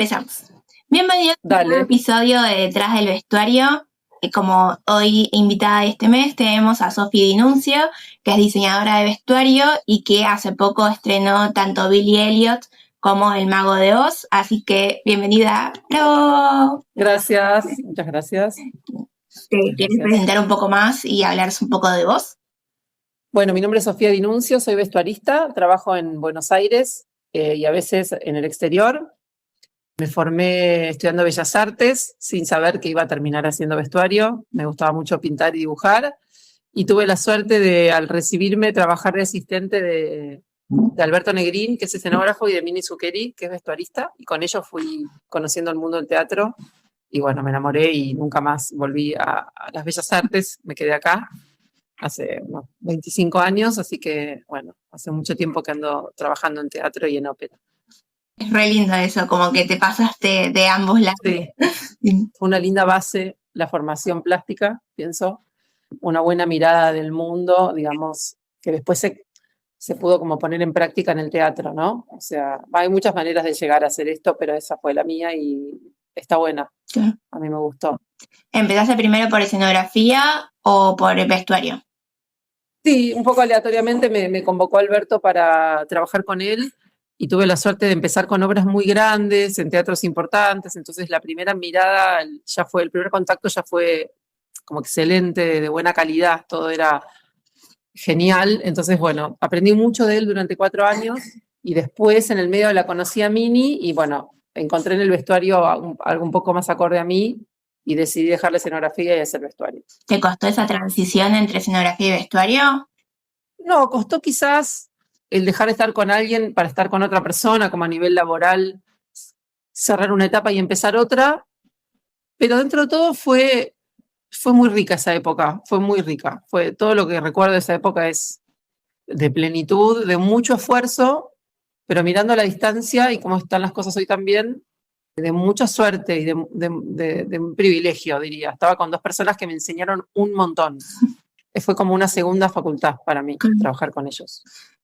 Empezamos. Bienvenidos a un episodio de Detrás del Vestuario. Como hoy invitada este mes tenemos a Sofía Dinuncio, que es diseñadora de vestuario y que hace poco estrenó tanto Billy Elliot como El Mago de Oz. Así que bienvenida. ¡Bravo! Gracias, muchas gracias. ¿Te quieres presentar un poco más y hablarnos un poco de vos? Bueno, mi nombre es Sofía Dinuncio, soy vestuarista, trabajo en Buenos Aires y a veces en el exterior. Me formé estudiando Bellas Artes sin saber que iba a terminar haciendo vestuario. Me gustaba mucho pintar y dibujar. Y tuve la suerte de, al recibirme, trabajar de asistente de Alberto Negrín, que es escenógrafo, y de Mini Zuccheri, que es vestuarista. Y con ellos fui conociendo el mundo del teatro. Y bueno, me enamoré y nunca más volví a las Bellas Artes. Me quedé acá hace 25 años, así que bueno, hace mucho tiempo que ando trabajando en teatro y en ópera. Es re lindo eso, como que te pasaste de ambos lados. Sí, fue una linda base la formación plástica, pienso, una buena mirada del mundo, digamos, que después se pudo como poner en práctica en el teatro, ¿no? O sea, hay muchas maneras de llegar a hacer esto, pero esa fue la mía y está buena. Sí. A mí me gustó. ¿Empezaste primero por escenografía o por el vestuario? Sí, un poco aleatoriamente me convocó Alberto para trabajar con él. Y tuve la suerte de empezar con obras muy grandes, en teatros importantes, entonces la primera mirada ya fue, el primer contacto ya fue como excelente, de buena calidad, todo era genial. Entonces, bueno, aprendí mucho de él durante 4 años y después en el medio la conocí a Mini y bueno, encontré en el vestuario algo un poco más acorde a mí y decidí dejar la escenografía y hacer vestuario. ¿Te costó esa transición entre escenografía y vestuario? No, costó quizás el dejar de estar con alguien para estar con otra persona, como a nivel laboral, cerrar una etapa y empezar otra, pero dentro de todo fue muy rica esa época, fue muy rica. Todo lo que recuerdo de esa época es de plenitud, de mucho esfuerzo, pero mirando a la distancia y cómo están las cosas hoy también, de mucha suerte y de un privilegio, diría. Estaba con 2 personas que me enseñaron un montón. Fue como una segunda facultad para mí, trabajar con ellos.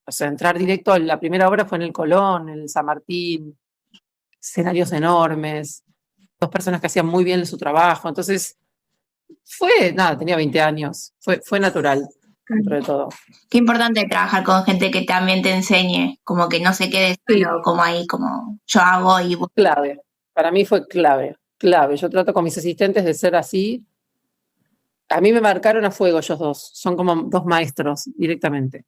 O sea, entrar directo a la primera obra fue en el Colón, en el San Martín, escenarios enormes, 2 personas que hacían muy bien su trabajo. Entonces, tenía 20 años, fue natural, dentro de todo. Qué importante trabajar con gente que también te enseñe, como que no se quede solo, como ahí, como yo hago y vos. Clave, para mí fue clave. Yo trato con mis asistentes de ser así. A mí me marcaron a fuego ellos 2, son como 2 maestros directamente.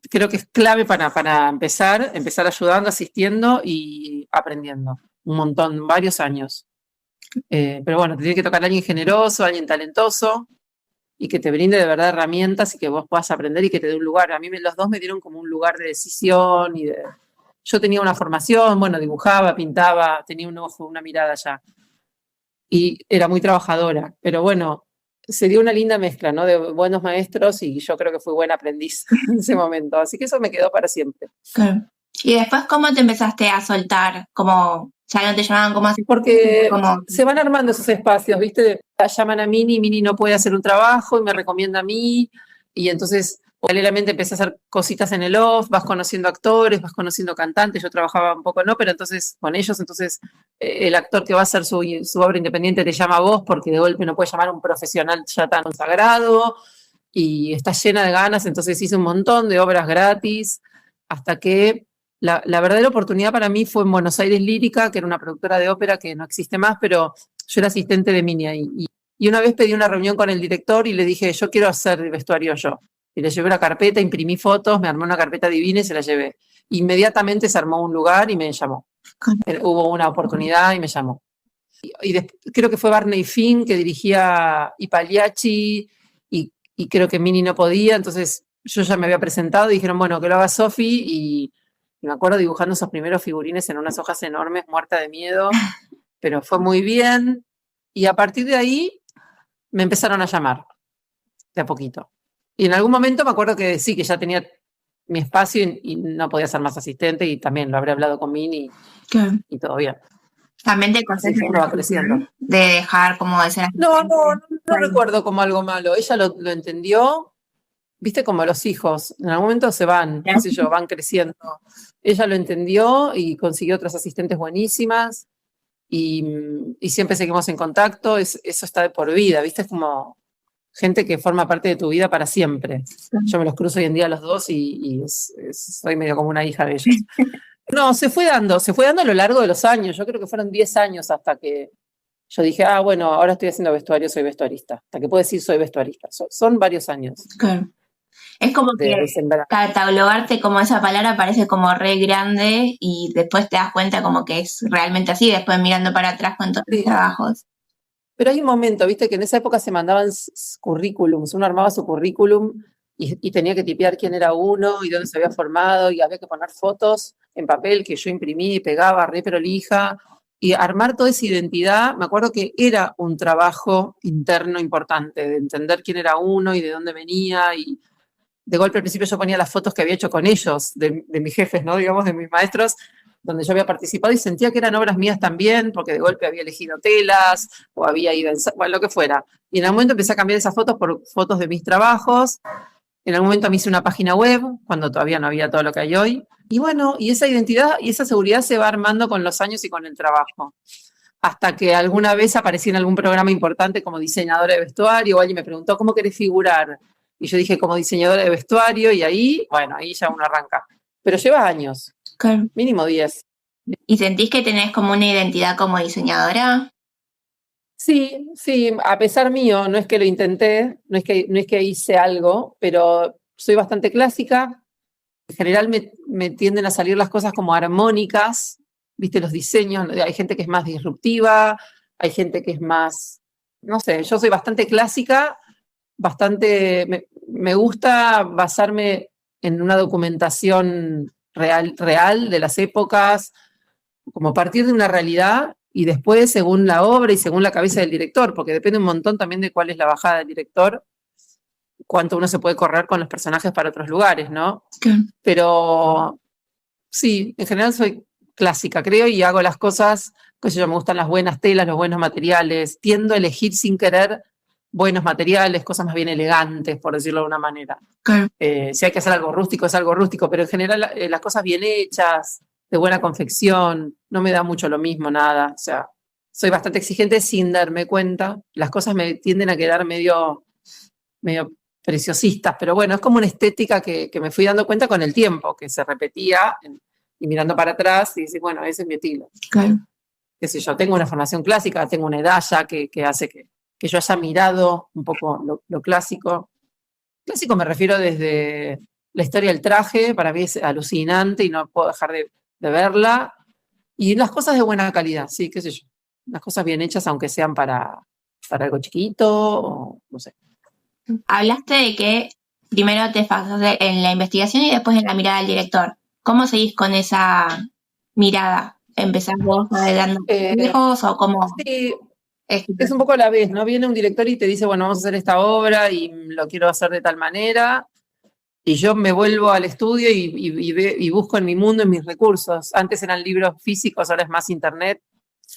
Creo que es clave para empezar ayudando, asistiendo y aprendiendo un montón, varios años. Pero bueno, te tiene que tocar alguien generoso, alguien talentoso y que te brinde de verdad herramientas y que vos puedas aprender y que te dé un lugar. A mí los 2 me dieron como un lugar de decisión yo tenía una formación, bueno, dibujaba, pintaba, tenía un ojo, una mirada ya y era muy trabajadora, pero bueno, se dio una linda mezcla, ¿no? De buenos maestros y yo creo que fui buen aprendiz en ese momento. Así que eso me quedó para siempre. Claro. ¿Y después cómo te empezaste a soltar? Como ya no te llamaban como así. Porque se van armando esos espacios, ¿viste? Llaman a Mini no puede hacer un trabajo y me recomienda a mí. Y entonces, paralelamente empecé a hacer cositas en el off, vas conociendo actores, vas conociendo cantantes. Yo trabajaba un poco, ¿no? Pero entonces, con ellos, el actor que va a hacer su obra independiente te llama a vos porque de golpe no puede llamar a un profesional ya tan consagrado y está llena de ganas. Entonces hice un montón de obras gratis hasta que la verdadera oportunidad para mí fue en Buenos Aires Lírica, que era una productora de ópera que no existe más, pero yo era asistente de Mini ahí. Y una vez pedí una reunión con el director y le dije, yo quiero hacer vestuario yo. Y le llevé una carpeta, imprimí fotos, me armé una carpeta divina y se la llevé. Inmediatamente se armó un lugar y me llamó. Hubo una oportunidad y me llamó. Creo que fue Barney Finn que dirigía y Pagliacci y creo que Mini no podía, entonces yo ya me había presentado y dijeron, bueno, que lo haga Sofi y me acuerdo dibujando esos primeros figurines en unas hojas enormes, muerta de miedo, pero fue muy bien. Y a partir de ahí me empezaron a llamar, de a poquito. Y en algún momento me acuerdo que sí, que ya tenía mi espacio y no podía ser más asistente y también lo habré hablado con Mini y todo bien. También te va creciendo. De dejar como de ser asistente. No recuerdo como algo malo. Ella lo entendió. Viste como los hijos, en algún momento se van, qué sé yo, van creciendo. Ella lo entendió y consiguió otras asistentes buenísimas y siempre seguimos en contacto, eso está de por vida, ¿viste? Es como gente que forma parte de tu vida para siempre. Yo me los cruzo hoy en día los dos y soy medio como una hija de ellos. No, se fue dando a lo largo de los años. Yo creo que fueron 10 años hasta que yo dije, bueno, ahora estoy haciendo vestuario, soy vestuarista. Hasta que puedo decir soy vestuarista. Son varios años. Claro. Es como que catalogarte como esa palabra parece como re grande y después te das cuenta como que es realmente así, después mirando para atrás con todos los trabajos. Pero hay un momento, viste, que en esa época se mandaban currículums, uno armaba su currículum y tenía que tipear quién era uno y dónde se había formado y había que poner fotos en papel que yo imprimí y pegaba re prolija y armar toda esa identidad. Me acuerdo que era un trabajo interno importante de entender quién era uno y de dónde venía y de golpe al principio yo ponía las fotos que había hecho con ellos, de mis jefes, ¿no? Digamos, de mis maestros, donde yo había participado y sentía que eran obras mías también, porque de golpe había elegido telas o había ido, bueno, lo que fuera. Y en algún momento empecé a cambiar esas fotos por fotos de mis trabajos. En algún momento me hice una página web, cuando todavía no había todo lo que hay hoy. Y bueno, y esa identidad y esa seguridad se va armando con los años y con el trabajo. Hasta que alguna vez aparecí en algún programa importante como diseñadora de vestuario, o alguien me preguntó, ¿cómo querés figurar? Y yo dije, como diseñadora de vestuario, y ahí, bueno, ahí ya uno arranca. Pero lleva años, claro. Mínimo 10. ¿Y sentís que tenés como una identidad como diseñadora? Sí, a pesar mío, no es que lo intenté, no es que hice algo, pero soy bastante clásica. En general me tienden a salir las cosas como armónicas, viste, los diseños, hay gente que es más disruptiva, hay gente que es más, no sé, yo soy bastante clásica, me gusta basarme en una documentación real de las épocas, como partir de una realidad y después según la obra y según la cabeza del director, porque depende un montón también de cuál es la bajada del director, cuánto uno se puede correr con los personajes para otros lugares, ¿no? Claro. Pero sí, en general soy clásica, creo, y hago las cosas, que yo me gustan las buenas telas, los buenos materiales, tiendo a elegir sin querer buenos materiales, cosas más bien elegantes, por decirlo de una manera. Claro. Si hay que hacer algo rústico, es algo rústico, pero en general las cosas bien hechas, de buena confección, no me da mucho lo mismo, nada. O sea, soy bastante exigente sin darme cuenta. Las cosas me tienden a quedar medio preciosistas, pero bueno, es como una estética que me fui dando cuenta con el tiempo, que se repetía y mirando para atrás y decir, bueno, ese es mi estilo. Claro. Qué sé yo, tengo una formación clásica, tengo una edad ya que hace que yo haya mirado un poco lo clásico. Clásico me refiero desde la historia del traje, para mí es alucinante y no puedo dejar de verla. Y las cosas de buena calidad, sí, qué sé yo. Las cosas bien hechas, aunque sean para algo chiquito, o no sé. Hablaste de que primero te fijaste en la investigación y después en la mirada del director. ¿Cómo seguís con esa mirada? ¿Empezás vos dando consejos o cómo? Sí, es un poco a la vez, ¿no? Viene un director y te dice, bueno, vamos a hacer esta obra y lo quiero hacer de tal manera. Y yo me vuelvo al estudio y busco en mi mundo, en mis recursos. Antes eran libros físicos, ahora es más internet,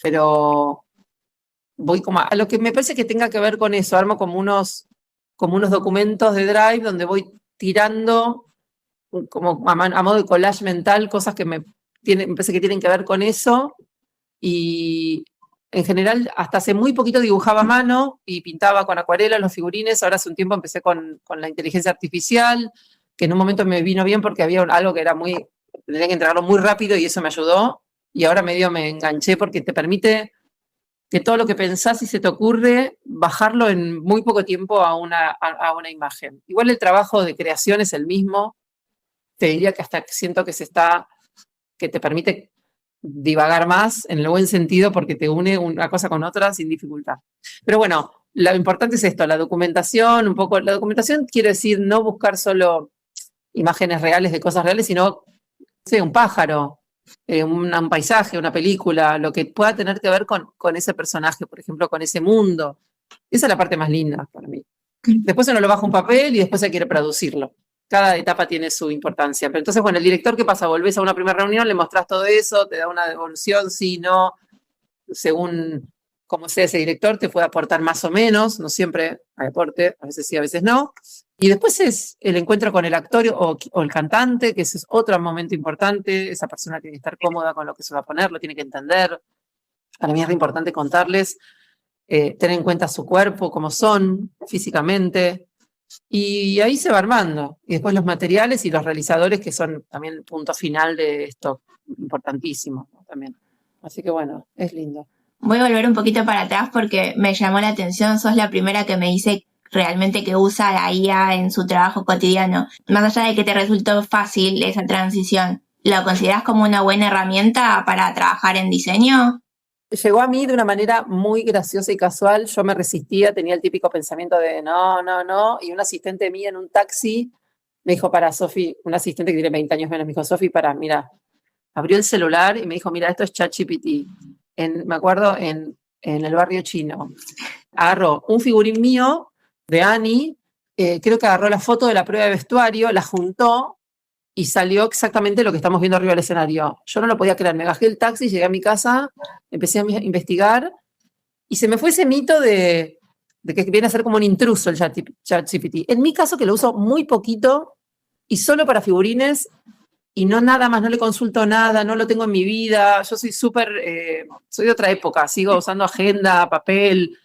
pero voy como a lo que me parece que tenga que ver con eso. Armo como unos documentos de Drive donde voy tirando como a modo de collage mental cosas que me parece que tienen que ver con eso. Y en general, hasta hace muy poquito dibujaba a mano y pintaba con acuarela los figurines. Ahora hace un tiempo empecé con la inteligencia artificial, que en un momento me vino bien porque había algo que era tenía que entregarlo muy rápido y eso me ayudó. Y ahora medio me enganché porque te permite que todo lo que pensás y se te ocurre, bajarlo en muy poco tiempo a una imagen. Igual el trabajo de creación es el mismo. Te diría que hasta siento que te permite divagar más en el buen sentido porque te une una cosa con otra sin dificultad. Pero bueno, lo importante es esto, la documentación, un poco. La documentación quiere decir no buscar solo imágenes reales de cosas reales, sino, un pájaro, un paisaje, una película, lo que pueda tener que ver con ese personaje, por ejemplo, con ese mundo. Esa es la parte más linda para mí. Después uno lo baja a un papel y después se quiere producirlo. Cada etapa tiene su importancia. Pero entonces, bueno, el director, ¿qué pasa? Volvés a una primera reunión, le mostrás todo eso, te da una devolución, sí, no, según cómo sea ese director, te puede aportar más o menos, no siempre hay aporte, a veces sí, a veces no. Y después es el encuentro con el actor o el cantante, que ese es otro momento importante. Esa persona tiene que estar cómoda con lo que se va a poner, lo tiene que entender. Para mí es re importante contarles, tener en cuenta su cuerpo, cómo son físicamente, y ahí se va armando. Y después los materiales y los realizadores, que son también el punto final de esto, importantísimo, ¿no? También. Así que bueno, es lindo. Voy a volver un poquito para atrás porque me llamó la atención, sos la primera que me dice realmente que usa la IA en su trabajo cotidiano. Más allá de que te resultó fácil esa transición, ¿lo consideras como una buena herramienta para trabajar en diseño? Llegó a mí de una manera muy graciosa y casual. Yo me resistía, tenía el típico pensamiento de no, no, no. Y un asistente mía en un taxi me dijo, para, Sofi, un asistente que tiene 20 años menos, me dijo, Sofi, para, mira, abrió el celular y me dijo, mira, esto es ChatGPT. Me acuerdo, en el barrio chino. Agarró un figurín mío de Annie, creo que agarró la foto de la prueba de vestuario, la juntó y salió exactamente lo que estamos viendo arriba del escenario. Yo no lo podía creer, me bajé del taxi, llegué a mi casa, empecé a investigar y se me fue ese mito de que viene a ser como un intruso el ChatGPT. En mi caso, que lo uso muy poquito y solo para figurines y no nada más, no le consulto nada, no lo tengo en mi vida. Yo soy soy de otra época, sigo usando agenda, papel.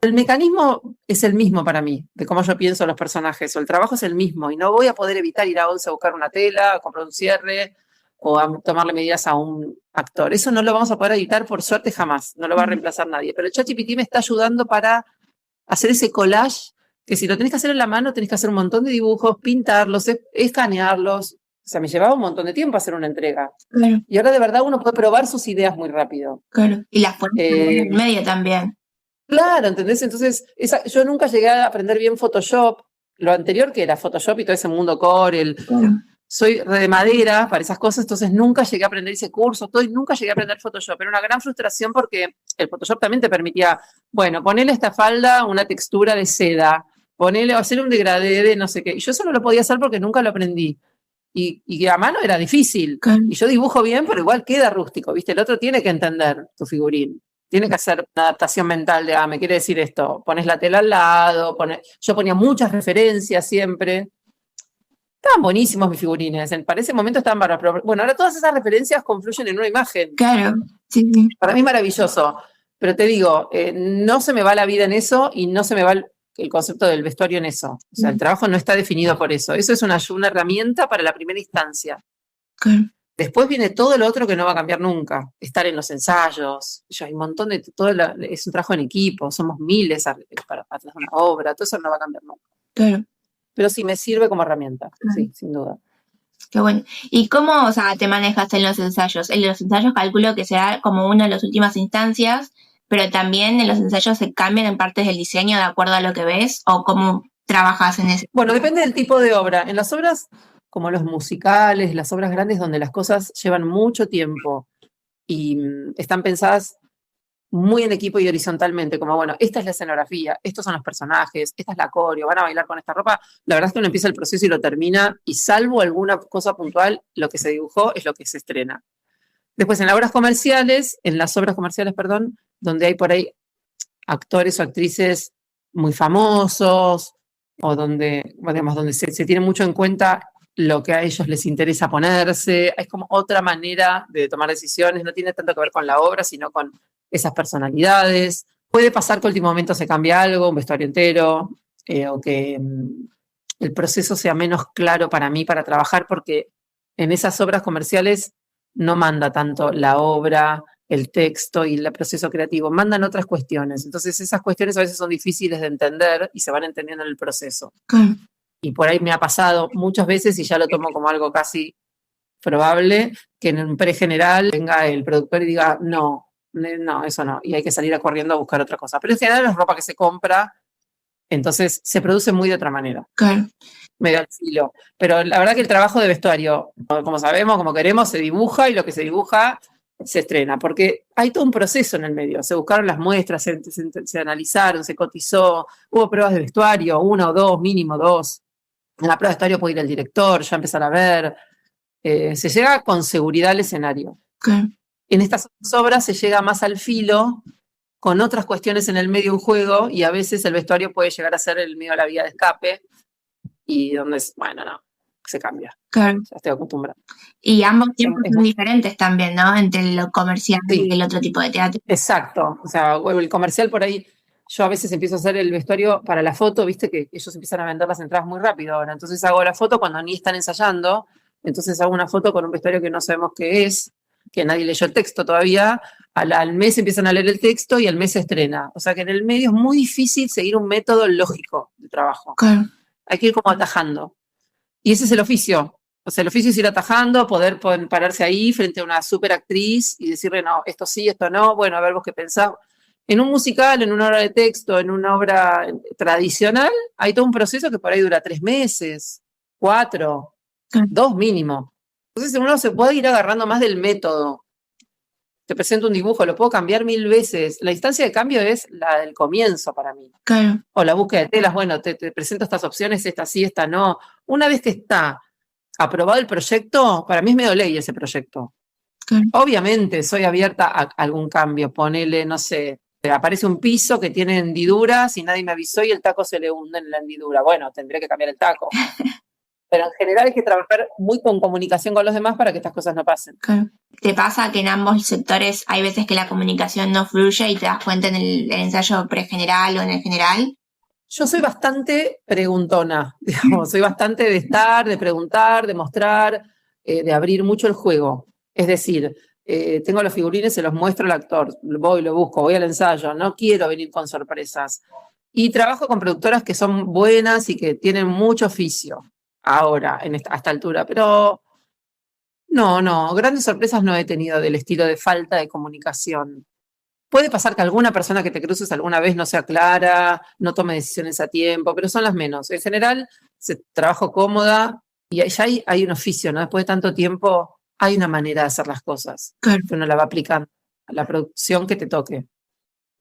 El mecanismo es el mismo para mí, de cómo yo pienso los personajes, o el trabajo es el mismo, y no voy a poder evitar ir a Once a buscar una tela, a comprar un cierre, o a tomarle medidas a un actor. Eso no lo vamos a poder evitar, por suerte, jamás, no lo va a reemplazar nadie. Pero el ChatGPT me está ayudando para hacer ese collage, que si lo tenés que hacer en la mano, tenés que hacer un montón de dibujos, pintarlos, escanearlos. O sea, me llevaba un montón de tiempo hacer una entrega. Claro. Y ahora de verdad uno puede probar sus ideas muy rápido. Claro. Y las pones en el medio también. Claro, ¿entendés? Entonces, yo nunca llegué a aprender bien Photoshop. Lo anterior que era Photoshop y todo ese mundo core, soy de madera para esas cosas, entonces nunca llegué a aprender ese curso, todo, y nunca llegué a aprender Photoshop. Era una gran frustración porque el Photoshop también te permitía, bueno, ponerle a esta falda una textura de seda, hacer un degradé de no sé qué. Y yo eso no lo podía hacer porque nunca lo aprendí. Y a mano era difícil. Claro. Y yo dibujo bien, pero igual queda rústico, ¿viste? El otro tiene que entender tu figurín. Tiene que hacer una adaptación mental de, me quiere decir esto, pones la tela al lado, yo ponía muchas referencias siempre. Estaban buenísimos mis figurines, para ese momento estaban bárbaros, pero bueno, ahora todas esas referencias confluyen en una imagen. Claro, sí, sí. Para mí maravilloso, pero te digo, no se me va la vida en eso y no se me va el concepto del vestuario en eso. O sea, el trabajo no está definido por eso. Eso es una herramienta para la primera instancia. Claro. Después viene todo lo otro que no va a cambiar nunca. Estar en los ensayos. Hay un montón de... es un trabajo en equipo. Somos miles para hacer una obra. Todo eso no va a cambiar nunca. Claro. Pero sí, me sirve como herramienta. Claro. Sí, sin duda. Qué bueno. ¿Y cómo, o sea, te manejas en los ensayos? En los ensayos calculo que será como una de las últimas instancias, pero también en los ensayos se cambian en partes del diseño de acuerdo a lo que ves, o cómo trabajas en ese. Bueno, depende del tipo de obra. En las obras como los musicales, las obras grandes donde las cosas llevan mucho tiempo y están pensadas muy en equipo y horizontalmente, como bueno, esta es la escenografía, estos son los personajes, esta es la coreo, van a bailar con esta ropa. La verdad es que uno empieza el proceso y lo termina, y salvo alguna cosa puntual, lo que se dibujó es lo que se estrena. Después en las obras comerciales, perdón, donde hay por ahí actores o actrices muy famosos, o donde se tiene mucho en cuenta lo que a ellos les interesa ponerse, es como otra manera de tomar decisiones, no tiene tanto que ver con la obra, sino con esas personalidades. Puede pasar que al último momento se cambie algo, un vestuario entero, o que el proceso sea menos claro para mí para trabajar, porque en esas obras comerciales no manda tanto la obra, el texto y el proceso creativo, mandan otras cuestiones. Entonces esas cuestiones a veces son difíciles de entender y se van entendiendo en el proceso. Y por ahí me ha pasado muchas veces, y ya lo tomo como algo casi probable, que en un pre-general venga el productor y diga, no, eso no, y hay que salir corriendo a buscar otra cosa. Pero en general es ropa que se compra, entonces se produce muy de otra manera. Claro. Medio al filo. Pero la verdad que el trabajo de vestuario, como sabemos, como queremos, se dibuja, y lo que se dibuja se estrena, porque hay todo un proceso en el medio. Se buscaron las muestras, se analizaron, se cotizó, hubo pruebas de vestuario, 1 o 2, mínimo 2. En la prueba de vestuario puede ir el director, ya empezar a ver. Se llega con seguridad al escenario. Claro. En estas obras se llega más al filo, con otras cuestiones en el medio en juego, y a veces el vestuario puede llegar a ser el medio de la vía de escape, y donde no, se cambia. Claro. Ya estoy acostumbrada. Y ambos tiempos son diferentes también, ¿no? Entre lo comercial y el otro tipo de teatro. Exacto. O sea, el comercial por ahí, yo a veces empiezo a hacer el vestuario para la foto, viste que ellos empiezan a vender las entradas muy rápido ahora. Entonces hago la foto cuando ni están ensayando. Entonces hago una foto con un vestuario que no sabemos qué es, que nadie leyó el texto todavía. Al mes empiezan a leer el texto y al mes se estrena. O sea que en el medio es muy difícil seguir un método lógico de trabajo. Claro. Hay que ir como atajando. Y ese es el oficio. O sea, el oficio es ir atajando, poder pararse ahí frente a una super actriz y decirle, no, esto sí, esto no, bueno, a ver vos qué pensás. En un musical, en una obra de texto, en una obra tradicional, hay todo un proceso que por ahí dura 3 meses, 4, 2 mínimo. Entonces uno se puede ir agarrando más del método. Te presento un dibujo, lo puedo cambiar 1000 veces. La instancia de cambio es la del comienzo para mí. Claro. O la búsqueda de telas, bueno, te presento estas opciones, esta sí, esta no. Una vez que está aprobado el proyecto, para mí es medio ley ese proyecto. Claro. Obviamente soy abierta a algún cambio, ponele, no sé, aparece un piso que tiene hendiduras y nadie me avisó y el taco se le hunde en la hendidura. Bueno, tendré que cambiar el taco. Pero en general hay que trabajar muy con comunicación con los demás para que estas cosas no pasen. Claro. ¿Te pasa que en ambos sectores hay veces que la comunicación no fluye y te das cuenta en el ensayo pregeneral o en el general? Yo soy bastante preguntona, digamos, soy bastante de estar, de preguntar, de mostrar, de abrir mucho el juego. Es decir, tengo los figurines, se los muestro al actor, voy, lo busco, voy al ensayo, no quiero venir con sorpresas. Y trabajo con productoras que son buenas y que tienen mucho oficio ahora, a esta altura, pero no, grandes sorpresas no he tenido del estilo de falta de comunicación. Puede pasar que alguna persona que te cruces alguna vez no sea clara, no tome decisiones a tiempo, pero son las menos. En general, trabajo cómoda y ya hay un oficio, ¿no? Después de tanto tiempo, hay una manera de hacer las cosas. Claro. Que uno la va aplicando a la producción que te toque.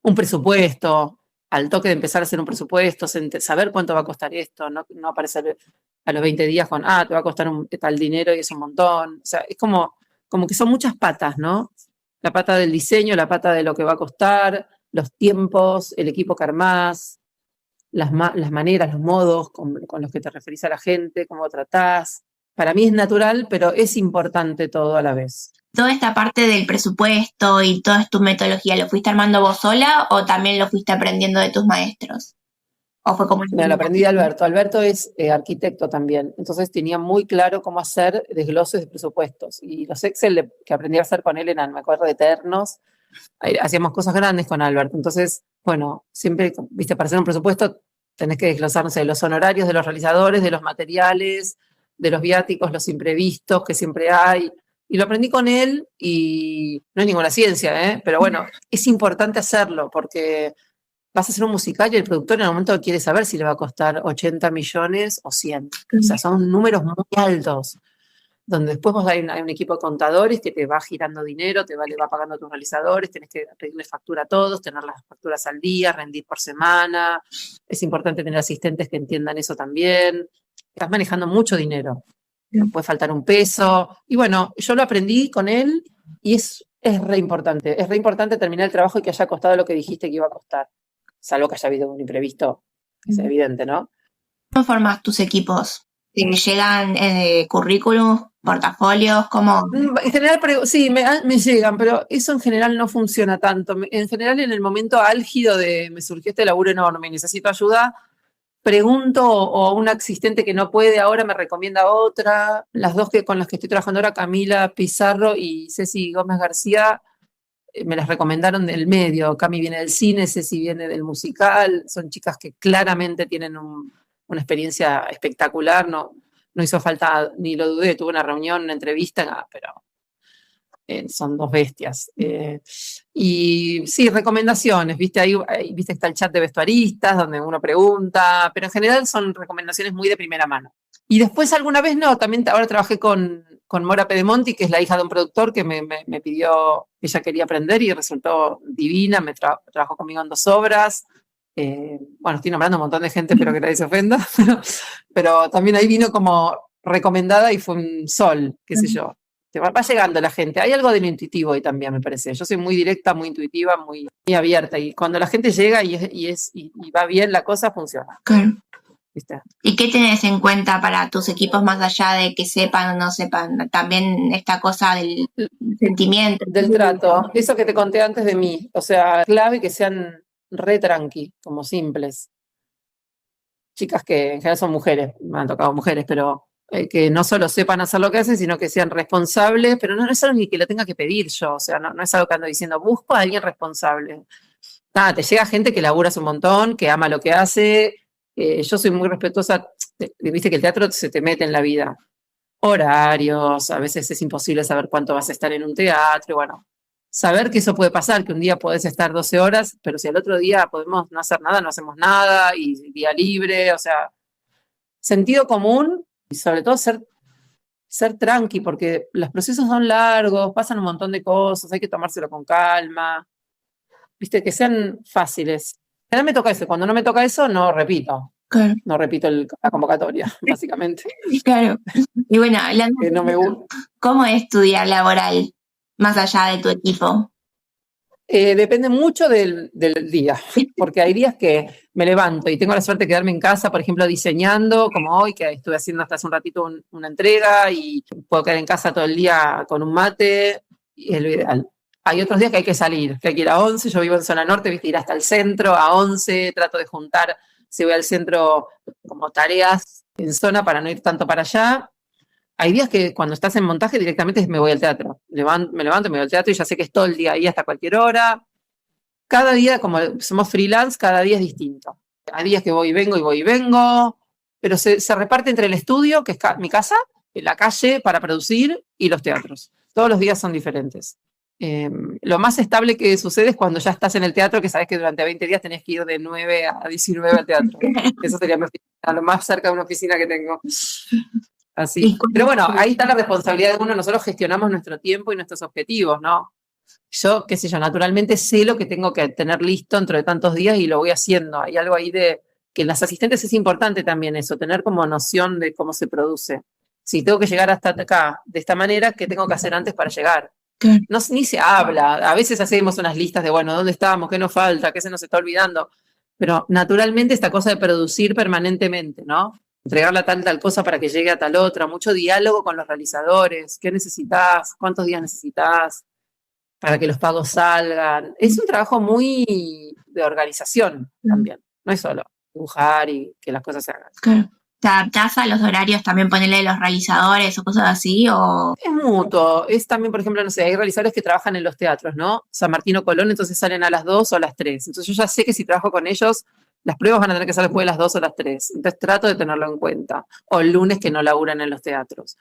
Un presupuesto, al toque de empezar a hacer un presupuesto, saber cuánto va a costar esto, no aparecer a los 20 días con, te va a costar tal dinero y es un montón. O sea, es como que son muchas patas, ¿no? La pata del diseño, la pata de lo que va a costar, los tiempos, el equipo que armás, las maneras, los modos con los que te referís a la gente, cómo tratás. Para mí es natural, pero es importante todo a la vez. ¿Toda esta parte del presupuesto y toda tu metodología lo fuiste armando vos sola o también lo fuiste aprendiendo de tus maestros? ¿O fue como lo aprendí de Alberto. Alberto es arquitecto también, entonces tenía muy claro cómo hacer desgloses de presupuestos. Y los Excel que aprendí a hacer con él eran, me acuerdo, eternos. Hacíamos cosas grandes con Alberto. Entonces, bueno, siempre, viste, para hacer un presupuesto tenés que desglosar, no sé, los honorarios de los realizadores, de los materiales, de los viáticos, los imprevistos que siempre hay. Y lo aprendí con él y no es ninguna ciencia, pero bueno, es importante hacerlo porque vas a hacer un musical y el productor en el momento quiere saber si le va a costar 80 millones o 100. O sea, son números muy altos, donde después vos hay un equipo de contadores que te va girando dinero, le va pagando a tus realizadores, tenés que pedirle factura a todos, tener las facturas al día, rendir por semana. Es importante tener asistentes que entiendan eso también. Estás manejando mucho dinero. No puede faltar un peso. Y bueno, yo lo aprendí con él y es re importante. Es re importante terminar el trabajo y que haya costado lo que dijiste que iba a costar. Salvo que haya habido un imprevisto, es evidente, ¿no? ¿Cómo formas tus equipos? ¿Llegan currículums, portafolios? ¿Cómo? En general, sí, me llegan, pero eso en general no funciona tanto. En general, en el momento álgido de me surgió este laburo enorme y necesito ayuda, pregunto o a una asistente que no puede ahora me recomienda a otra. Las dos con las que estoy trabajando ahora, Camila Pizarro y Ceci Gómez García, me las recomendaron del medio. Cami viene del cine, Ceci viene del musical. Son chicas que claramente tienen una experiencia espectacular. No hizo falta, ni lo dudé, tuve una reunión, una entrevista, pero son dos bestias. Y sí, recomendaciones, ¿viste? Ahí viste, está el chat de vestuaristas donde uno pregunta, pero en general son recomendaciones muy de primera mano. Y después alguna vez no, también ahora trabajé con Mora Pedemonti, que es la hija de un productor que me pidió, ella quería aprender y resultó divina, trabajó conmigo en 2 obras. Bueno, estoy nombrando un montón de gente, espero que nadie se ofenda, pero también ahí vino como recomendada y fue un sol, qué sé yo. Va llegando la gente, hay algo de lo intuitivo ahí también, me parece. Yo soy muy directa, muy intuitiva, muy abierta, y cuando la gente llega y va bien la cosa, funciona. Claro. ¿viste? ¿Y qué tenés en cuenta para tus equipos más allá de que sepan o no sepan? También esta cosa del sentimiento. Del trato, eso que te conté antes de mí, o sea, clave que sean re tranqui, como simples. Chicas que en general son mujeres, me han tocado mujeres, pero que no solo sepan hacer lo que hacen, sino que sean responsables, pero no es algo ni que lo tenga que pedir yo, o sea, no es algo que ando diciendo, busco a alguien responsable. Nada, te llega gente que labura un montón, que ama lo que hace. Yo soy muy respetuosa, viste que el teatro se te mete en la vida. Horarios, a veces es imposible saber cuánto vas a estar en un teatro, bueno, saber que eso puede pasar, que un día podés estar 12 horas, pero si al otro día podemos no hacer nada, no hacemos nada, y día libre, o sea, sentido común y sobre todo ser tranqui, porque los procesos son largos, pasan un montón de cosas, hay que tomárselo con calma, viste, que sean fáciles. A mí me toca eso, cuando no me toca eso, no repito. Claro. No repito la convocatoria, básicamente. Claro. Y bueno, hablando Que no me gusta. ¿Cómo es tu día laboral, más allá de tu equipo? Depende mucho del día, porque hay días que me levanto y tengo la suerte de quedarme en casa, por ejemplo, diseñando, como hoy, que estuve haciendo hasta hace un ratito una entrega y puedo quedar en casa todo el día con un mate, y es lo ideal. Hay otros días que hay que salir, que hay que ir a 11, yo vivo en zona norte, viste, ir hasta el centro, a 11, trato de juntar, si voy al centro, como tareas en zona para no ir tanto para allá. Hay días que cuando estás en montaje directamente me voy al teatro. Me levanto, me voy al teatro y ya sé que es todo el día ahí hasta cualquier hora. Cada día, como somos freelance, cada día es distinto. Hay días que voy y vengo y voy y vengo, pero se reparte entre el estudio, que es mi casa, la calle para producir y los teatros. Todos los días son diferentes. Lo más estable que sucede es cuando ya estás en el teatro, que sabes que durante 20 días tenés que ir de 9 a 19 al teatro. Eso sería mi oficina, lo más cerca de una oficina que tengo. Así. Pero bueno, ahí está la responsabilidad de uno. Nosotros gestionamos nuestro tiempo y nuestros objetivos, ¿no? Yo, qué sé yo, naturalmente sé lo que tengo que tener listo dentro de tantos días y lo voy haciendo. Hay algo ahí de que en las asistentes es importante también eso, tener como noción de cómo se produce. Si tengo que llegar hasta acá de esta manera, ¿qué tengo que hacer antes para llegar? No, ni se habla. A veces hacemos unas listas de, bueno, ¿dónde estamos? ¿Qué nos falta? ¿Qué se nos está olvidando? Pero naturalmente esta cosa de producir permanentemente, ¿no? Entregarle tal cosa para que llegue a tal otra, mucho diálogo con los realizadores, qué necesitas, cuántos días necesitas para que los pagos salgan. Es un trabajo muy de organización también, no es solo dibujar y que las cosas se hagan. Claro. ¿Te adaptás a los horarios también ponerle los realizadores o cosas así? O... Es mutuo, es también, por ejemplo, no sé, hay realizadores que trabajan en los teatros, ¿no? San Martín o Colón, entonces salen a las 2 o a las 3. Entonces yo ya sé que si trabajo con ellos, las pruebas van a tener que ser después de las 2 o las 3. Entonces trato de tenerlo en cuenta. O el lunes que no laburan en los teatros.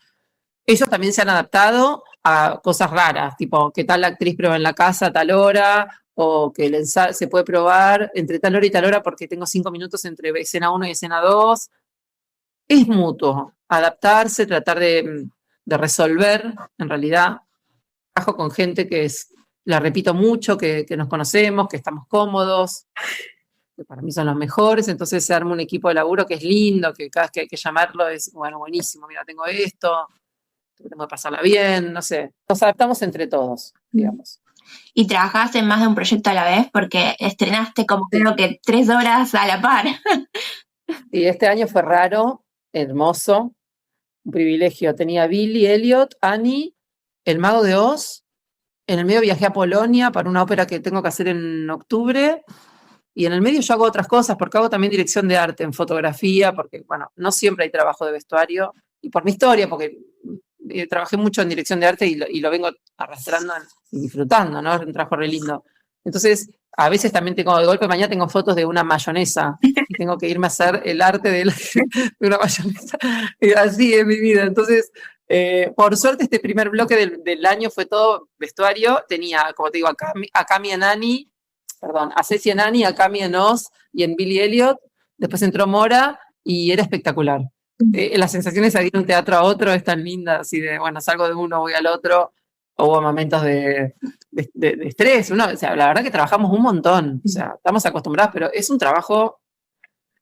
Ellos también se han adaptado a cosas raras, tipo que tal actriz prueba en la casa a tal hora, o que el ensayo se puede probar entre tal hora y tal hora porque tengo 5 minutos entre escena 1 y escena 2. Es mutuo, adaptarse, tratar de resolver, en realidad. Trabajo con gente la repito mucho, que nos conocemos, que estamos cómodos, que para mí son los mejores, entonces se arma un equipo de laburo que es lindo, que cada vez que hay que llamarlo es, bueno, buenísimo, mira, tengo esto, tengo que pasarla bien, no sé. Nos adaptamos entre todos, digamos. ¿Y trabajás en más de un proyecto a la vez? Porque estrenaste como creo que 3 horas a la par. Y este año fue raro, hermoso, un privilegio. Tenía Billy Elliot, Annie, El Mago de Oz. En el medio viajé a Polonia para una ópera que tengo que hacer en octubre. Y en el medio yo hago otras cosas, porque hago también dirección de arte en fotografía, porque, bueno, no siempre hay trabajo de vestuario. Y por mi historia, porque trabajé mucho en dirección de arte y lo vengo arrastrando y disfrutando, ¿no? Es un trabajo re lindo. Entonces, a veces también tengo, de golpe de mañana tengo fotos de una mayonesa y tengo que irme a hacer el arte de una mayonesa. Y así es mi vida. Entonces, por suerte, este primer bloque del año fue todo vestuario. Tenía, como te digo, a Cami en Annie, perdón, a Ceci en Annie, a Cami en Oz y en Billy Elliot. Después entró Mora y era espectacular. Las sensaciones de ir de un teatro a otro es tan linda, así de, bueno, salgo de uno, voy al otro. Hubo momentos de estrés, o sea, la verdad que trabajamos un montón, o sea, estamos acostumbrados, pero es un trabajo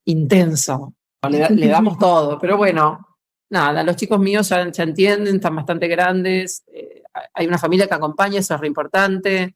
intenso, le damos todo, pero bueno, nada, los chicos míos ya entienden, están bastante grandes, hay una familia que acompaña, eso es re importante,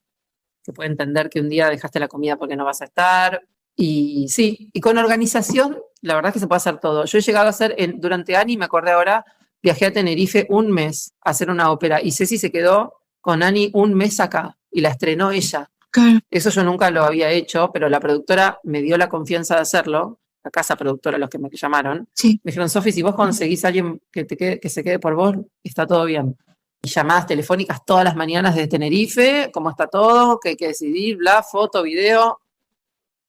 que puede entender que un día dejaste la comida porque no vas a estar, y sí, y con organización la verdad es que se puede hacer todo. Yo he llegado a hacer, durante Ani, me acordé ahora, viajé a Tenerife un mes a hacer una ópera y Ceci se quedó con Ani un mes acá y la estrenó ella. Claro. Eso yo nunca lo había hecho, pero la productora me dio la confianza de hacerlo, la casa productora, los que me llamaron. Sí. Me dijeron, Sofi, si vos conseguís a alguien que se quede por vos, está todo bien. Y llamadas telefónicas todas las mañanas desde Tenerife, cómo está todo, qué hay que decidir, bla, foto, video.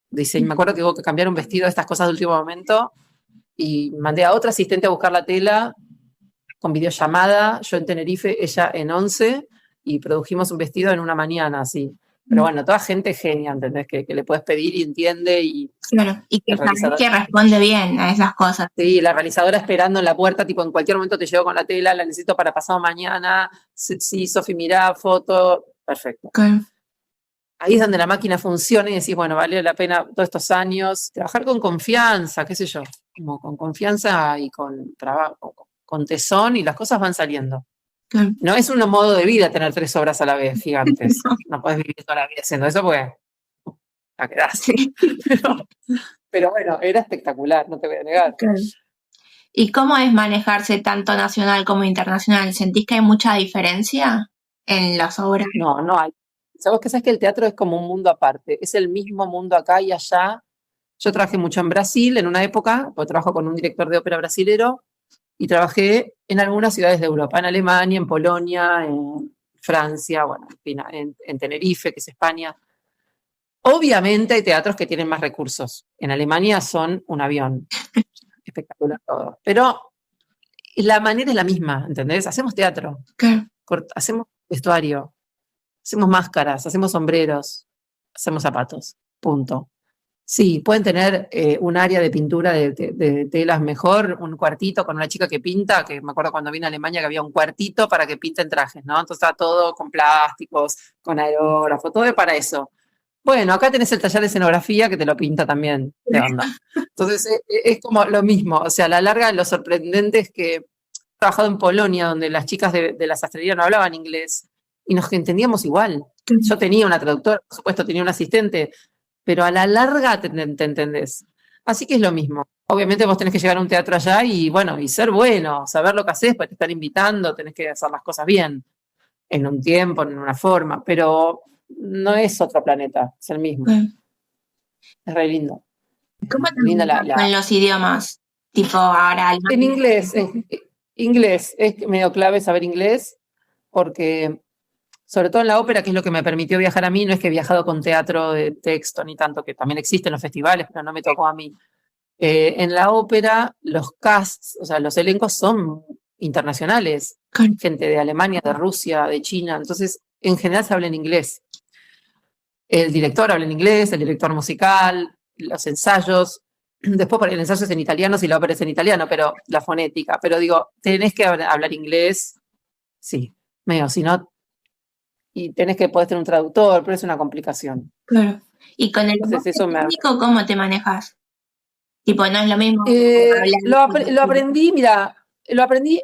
Dice, me acuerdo que hubo que cambiar un vestido, estas cosas de último momento, y mandé a otra asistente a buscar la tela con videollamada, yo en Tenerife, ella en 11, y produjimos un vestido en una mañana, así. Pero bueno, toda gente genia, ¿entendés? Que le puedes pedir y entiende. Y claro, y que responde bien a esas cosas. Sí, la realizadora esperando en la puerta, tipo, en cualquier momento te llevo con la tela, la necesito para pasado mañana. Sí, Sofi, mirá, foto, perfecto. Claro. Ahí es donde la máquina funciona y decís, bueno, vale la pena todos estos años. Trabajar con confianza, qué sé yo, como con confianza y con trabajo, con tesón, y las cosas van saliendo. Claro. No es un modo de vida tener 3 obras a la vez, gigantes. No podés vivir toda la vida haciendo eso porque la quedás. Sí. Pero bueno, era espectacular, no te voy a negar. Claro. ¿Y cómo es manejarse tanto nacional como internacional? ¿Sentís que hay mucha diferencia en las obras? No hay. Sabes que el teatro es como un mundo aparte, es el mismo mundo acá y allá. Yo trabajé mucho en Brasil en una época, porque trabajo con un director de ópera brasilero, y trabajé en algunas ciudades de Europa, en Alemania, en Polonia, en Francia, bueno, en Tenerife, que es España. Obviamente hay teatros que tienen más recursos. En Alemania son un avión. Espectacular todo. Pero la manera es la misma, ¿entendés? Hacemos teatro, Claro. hacemos vestuario, hacemos máscaras, hacemos sombreros, hacemos zapatos, punto. Sí, pueden tener un área de pintura de telas mejor, un cuartito con una chica que pinta, que me acuerdo cuando vine a Alemania que había un cuartito para que pinten trajes, ¿no? Entonces estaba todo con plásticos, con aerógrafo, todo para eso. Bueno, acá tenés el taller de escenografía que te lo pinta también de onda. Entonces es como lo mismo, o sea, a la larga lo sorprendente es que he trabajado en Polonia, donde las chicas de la sastrería no hablaban inglés y nos entendíamos igual. Yo tenía una traductora, por supuesto tenía un asistente, pero a la larga te entendés. Así que es lo mismo. Obviamente vos tenés que llegar a un teatro allá y bueno, y ser bueno, saber lo que haces, pues te están invitando, tenés que hacer las cosas bien, en un tiempo, en una forma, pero no es otro planeta, es el mismo. Es re lindo. ¿Cómo te linda con los idiomas? Tipo ahora en inglés, es medio clave saber inglés, porque sobre todo en la ópera, que es lo que me permitió viajar a mí, no es que he viajado con teatro de texto ni tanto, que también existen los festivales, pero no me tocó a mí. En la ópera, los casts, o sea, los elencos son internacionales, gente de Alemania, de Rusia, de China, entonces en general se habla en inglés. El director habla en inglés, el director musical, los ensayos. Después por el ensayo es en italiano, si la ópera es en italiano, pero la fonética. Pero digo, tenés que hablar inglés, sí, medio, si no, y tenés que poder tener un traductor, pero es una complicación. Claro. ¿Y con el técnico cómo te manejas? Tipo, no es lo mismo. Lo aprendí, mira,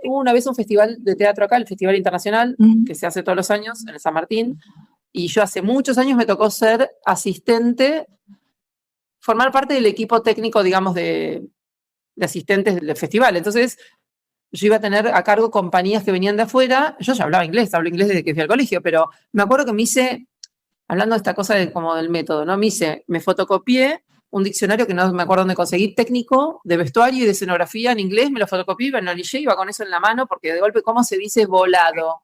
hubo una vez un festival de teatro acá, el Festival Internacional, que se hace todos los años en el San Martín, y yo hace muchos años me tocó ser asistente, formar parte del equipo técnico, digamos, de asistentes del festival. Entonces, yo iba a tener a cargo compañías que venían de afuera. Yo ya hablaba inglés, hablo inglés desde que fui al colegio, pero me acuerdo que me hice, hablando de esta cosa como del método, ¿no? Me fotocopié un diccionario que no me acuerdo dónde conseguí, técnico de vestuario y de escenografía en inglés, me lo fotocopié, me lo anillé, iba con eso en la mano, porque de golpe, ¿cómo se dice volado?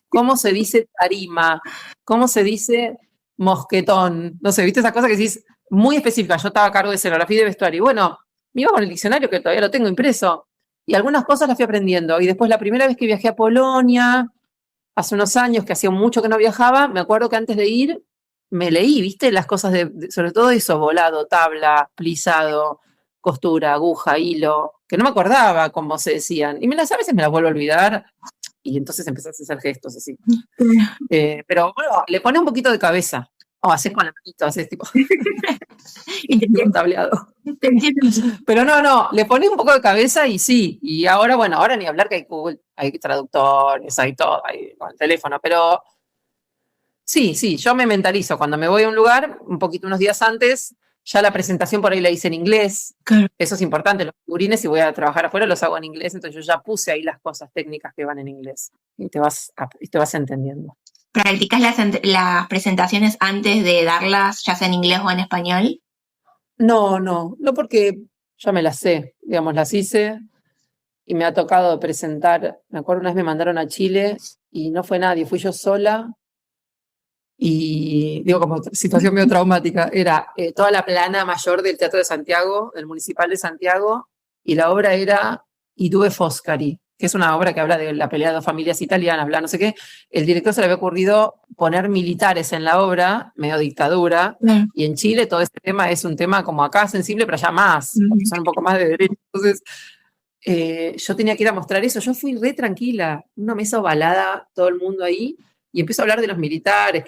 ¿Cómo se dice tarima? ¿Cómo se dice mosquetón? No sé, ¿viste esa cosa que decís muy específica? Yo estaba a cargo de escenografía y de vestuario. Y bueno, me iba con el diccionario, que todavía lo tengo impreso, y algunas cosas las fui aprendiendo. Y después la primera vez que viajé a Polonia, hace unos años, que hacía mucho que no viajaba, me acuerdo que antes de ir me leí, ¿viste? Las cosas sobre todo eso, volado, tabla, plisado, costura, aguja, hilo, que no me acordaba cómo se decían. Y a veces me las vuelvo a olvidar y entonces empecé a hacer gestos así. Pero bueno, le pone un poquito de cabeza. Haces con la manito, haces tipo un tableado. Pero no, le pones un poco de cabeza y sí. Y ahora, bueno, ahora ni hablar que hay Google, hay traductores, hay todo, hay con el teléfono, pero sí, yo me mentalizo. Cuando me voy a un lugar, un poquito unos días antes, Ya la presentación por ahí la hice en inglés. Claro. Eso es importante. Los figurines, si voy a trabajar afuera, los hago en inglés. Entonces yo ya puse ahí las cosas técnicas que van en inglés. Y te vas entendiendo. ¿Practicas las presentaciones antes de darlas, ya sea en inglés o en español? No porque ya me las sé. Digamos, las hice y me ha tocado presentar. Me acuerdo una vez me mandaron a Chile y no fue nadie, fui yo sola. Y digo, como situación medio traumática, era toda la plana mayor del Teatro de Santiago, del Municipal de Santiago, y la obra era I Due Foscari, que es una obra que habla de la pelea de dos familias italianas, bla, no sé qué. El director se le había ocurrido poner militares en la obra, medio dictadura, y en Chile todo este tema es un tema como acá sensible, pero allá más, porque son un poco más de derecho. Entonces, yo tenía que ir a mostrar eso. Yo fui re tranquila, una mesa ovalada, todo el mundo ahí, y empiezo a hablar de los militares,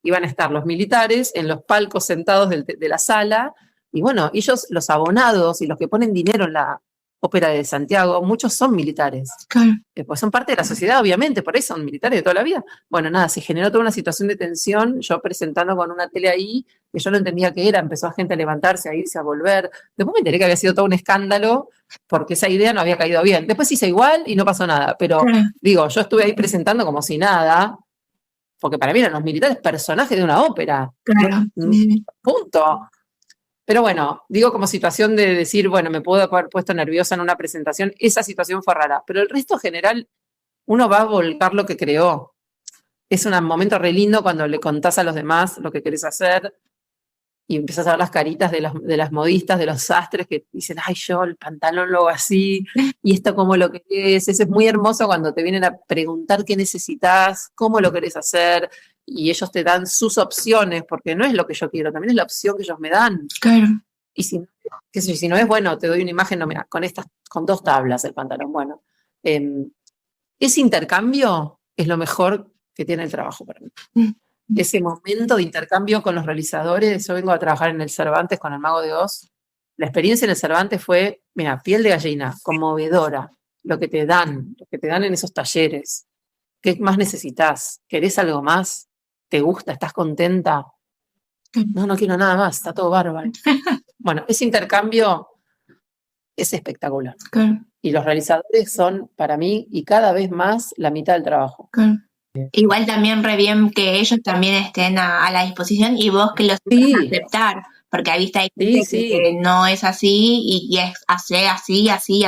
iban a estar los militares en los palcos sentados de la sala, y bueno, ellos, los abonados y los que ponen dinero en la Ópera de Santiago, muchos son militares. Claro. Pues son parte de la sociedad, obviamente, por eso son militares de toda la vida. Bueno, nada, se generó toda una situación de tensión, yo presentando con una tele ahí, que yo no entendía qué era, empezó a gente a levantarse, a irse, a volver. Después me enteré que había sido todo un escándalo, porque esa idea no había caído bien. Después hice igual y no pasó nada, pero digo, yo estuve ahí presentando como si nada, porque para mí eran los militares personajes de una ópera. Claro. Punto. Pero bueno, digo como situación de decir, bueno, me puedo haber puesto nerviosa en una presentación, esa situación fue rara, pero el resto general, uno va a volcar lo que creó. Es un momento re lindo cuando le contás a los demás lo que querés hacer y empiezas a ver las caritas de las modistas, de los sastres que dicen, ay, yo el pantalón lo hago así, y esto cómo lo querés. Eso es muy hermoso cuando te vienen a preguntar qué necesitas, cómo lo querés hacer, y ellos te dan sus opciones, porque no es lo que yo quiero, también es la opción que ellos me dan. Claro. Y si no es, bueno, te doy una imagen, no, mira, con 2 tablas el pantalón. Bueno, ese intercambio es lo mejor que tiene el trabajo para mí. Ese momento de intercambio con los realizadores. Yo vengo a trabajar en el Cervantes con el Mago de Oz. La experiencia en el Cervantes fue, mira, piel de gallina, conmovedora. Lo que te dan en esos talleres. ¿Qué más necesitas? ¿Querés algo más? ¿Te gusta? ¿Estás contenta? No quiero nada más, está todo bárbaro. Bueno, ese intercambio es espectacular. Claro. Y los realizadores son, para mí, y cada vez más, la mitad del trabajo. Claro. Igual también re bien que ellos también estén a la disposición y vos que los tengas que aceptar, porque ahí está que no es así y es así, así.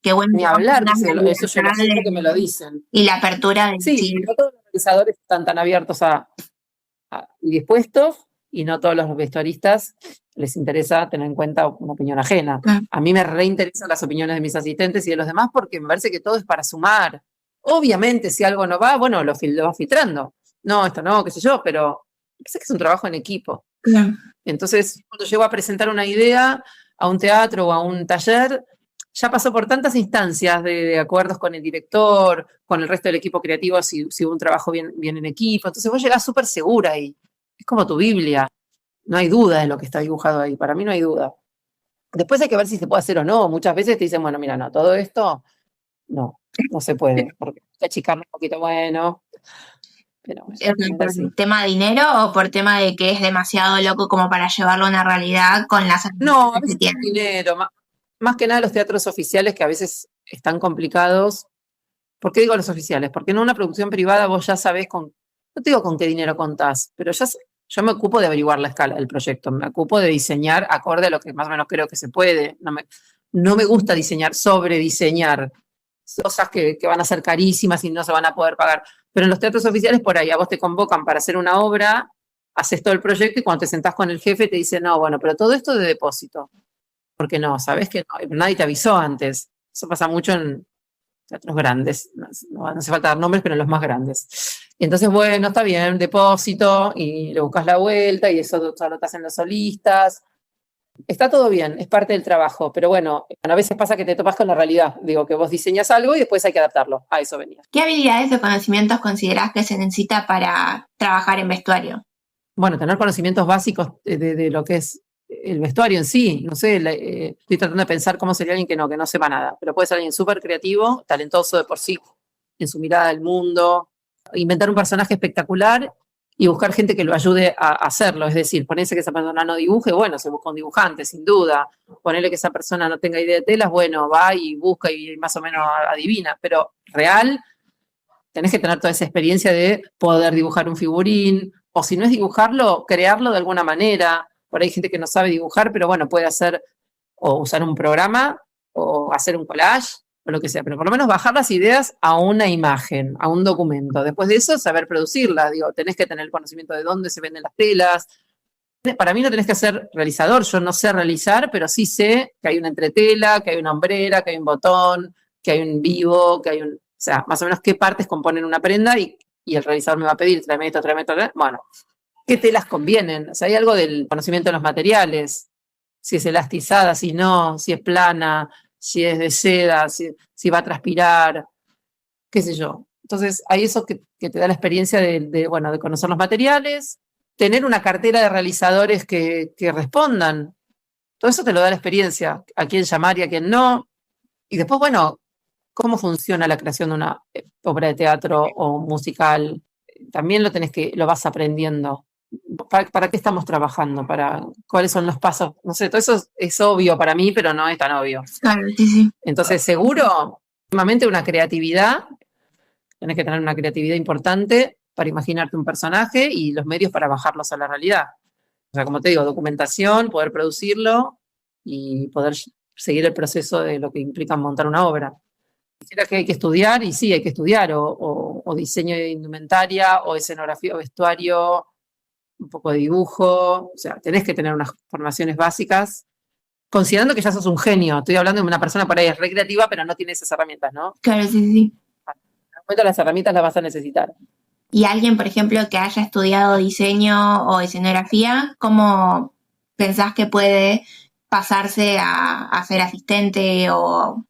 Qué bueno. Ni hablar, eso yo lo siento que me lo dicen. Y la apertura de no todos los realizadores están tan abiertos y dispuestos, y no todos los vestuaristas les interesa tener en cuenta una opinión ajena. A mí me reinteresan las opiniones de mis asistentes y de los demás porque me parece que todo es para sumar. Obviamente, si algo no va, bueno, lo vas filtrando. No, esto no, qué sé yo, pero sé que es un trabajo en equipo. Entonces, cuando llego a presentar una idea a un teatro o a un taller, ya pasó por tantas instancias de acuerdos con el director, con el resto del equipo creativo, si hubo un trabajo bien en equipo. Entonces vos llegás súper segura y es como tu Biblia. No hay duda de lo que está dibujado ahí. Para mí no hay duda. Después hay que ver si se puede hacer o no. Muchas veces te dicen, bueno, mira, no, todo esto no se puede, porque hay que achicarlo un poquito, bueno. Pero bueno, ¿Por tema de dinero o por tema de que es demasiado loco como para llevarlo a una realidad con las no, a veces es dinero. Más que nada los teatros oficiales, que a veces están complicados. ¿Por qué digo los oficiales? Porque en una producción privada vos ya sabés no te digo con qué dinero contás, pero yo me ocupo de averiguar la escala del proyecto, me ocupo de diseñar acorde a lo que más o menos creo que se puede. No me gusta sobrediseñar cosas que van a ser carísimas y no se van a poder pagar. Pero en los teatros oficiales, por ahí, a vos te convocan para hacer una obra, haces todo el proyecto y cuando te sentás con el jefe te dice, no, bueno, pero todo esto de depósito. Porque no, sabés que nadie te avisó antes. Eso pasa mucho en teatros grandes, no hace falta dar nombres, pero en los más grandes. Y entonces, bueno, está bien, depósito, y le buscas la vuelta, y eso solo te hacen los solistas. Está todo bien, es parte del trabajo, pero bueno, a veces pasa que te topas con la realidad. Digo, que vos diseñas algo y después hay que adaptarlo. A eso venía. ¿Qué habilidades o conocimientos considerás que se necesita para trabajar en vestuario? Bueno, tener conocimientos básicos de lo que es el vestuario en sí. No sé, estoy tratando de pensar cómo sería alguien que no sepa nada, pero puede ser alguien súper creativo, talentoso de por sí, en su mirada del mundo, inventar un personaje espectacular y buscar gente que lo ayude a hacerlo. Es decir, ponerse que esa persona no dibuje, bueno, se busca un dibujante, sin duda. Ponerle que esa persona no tenga idea de telas, bueno, va y busca y más o menos adivina. Pero real, tenés que tener toda esa experiencia de poder dibujar un figurín, o si no es dibujarlo, crearlo de alguna manera. Por ahí hay gente que no sabe dibujar, pero bueno, puede hacer o usar un programa o hacer un collage o lo que sea, pero por lo menos bajar las ideas a una imagen, a un documento. Después de eso, saber producirlas. Digo, tenés que tener el conocimiento de dónde se venden las telas. Para mí no tenés que ser realizador, yo no sé realizar, pero sí sé que hay una entretela, que hay una hombrera, que hay un botón, que hay un vivo, que hay un... O sea, más o menos qué partes componen una prenda y el realizador me va a pedir, tráeme esto, tráeme esto. Bueno, ¿qué telas convienen? O sea, hay algo del conocimiento de los materiales, si es elastizada, si no, si es plana, si es de seda, si va a transpirar, qué sé yo. Entonces, hay eso que te da la experiencia bueno, de conocer los materiales, tener una cartera de realizadores que respondan. Todo eso te lo da la experiencia, a quién llamar y a quién no. Y después, bueno, cómo funciona la creación de una obra de teatro o musical. También lo vas aprendiendo. ¿Para qué estamos trabajando? ¿Cuáles son los pasos? No sé, todo eso es obvio para mí, pero no es tan obvio. Claro, sí, sí. Entonces, seguro, últimamente una creatividad, tenés que tener una creatividad importante para imaginarte un personaje y los medios para bajarlos a la realidad. O sea, como te digo, documentación, poder producirlo y poder seguir el proceso de lo que implica montar una obra. Quisiera que hay que estudiar, y sí, hay que estudiar, o diseño de indumentaria, o escenografía, o vestuario, un poco de dibujo, o sea, tenés que tener unas formaciones básicas, considerando que ya sos un genio. Estoy hablando de una persona por ahí es recreativa, pero no tiene esas herramientas, ¿no? Claro, sí, sí. En algún momento las herramientas las vas a necesitar. Y alguien, por ejemplo, que haya estudiado diseño o escenografía, ¿cómo pensás que puede pasarse a ser asistente o...?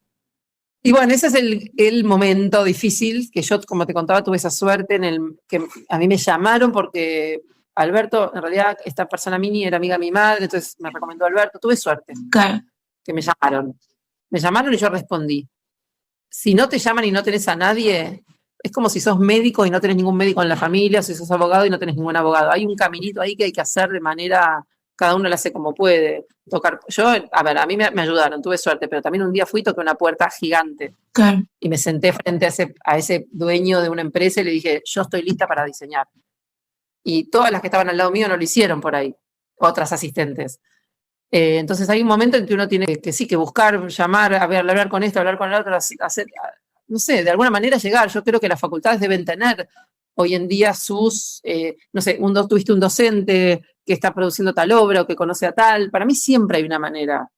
Y bueno, ese es el momento difícil que yo, como te contaba, tuve esa suerte en el que a mí me llamaron porque Alberto, en realidad, esta persona Mini era amiga de mi madre, entonces me recomendó a Alberto. Tuve suerte Claro. que me llamaron. Me llamaron y yo respondí. Si no te llaman y no tenés a nadie, es como si sos médico y no tenés ningún médico en la familia, o si sos abogado y no tenés ningún abogado. Hay un caminito ahí que hay que hacer de manera, cada uno lo hace como puede. Yo, a ver, a mí me ayudaron, tuve suerte, pero también un día fui, toqué una puerta gigante. Claro. Y me senté frente a ese dueño de una empresa y le dije, yo estoy lista para diseñar. Y todas las que estaban al lado mío no lo hicieron por ahí, otras asistentes. Entonces hay un momento en que uno tiene que sí, que buscar, llamar, a ver, hablar con esto, hablar con el otro, hacer, no sé, de alguna manera llegar. Yo creo que las facultades deben tener hoy en día no sé, tuviste un docente que está produciendo tal obra o que conoce a tal. Para mí siempre hay una manera.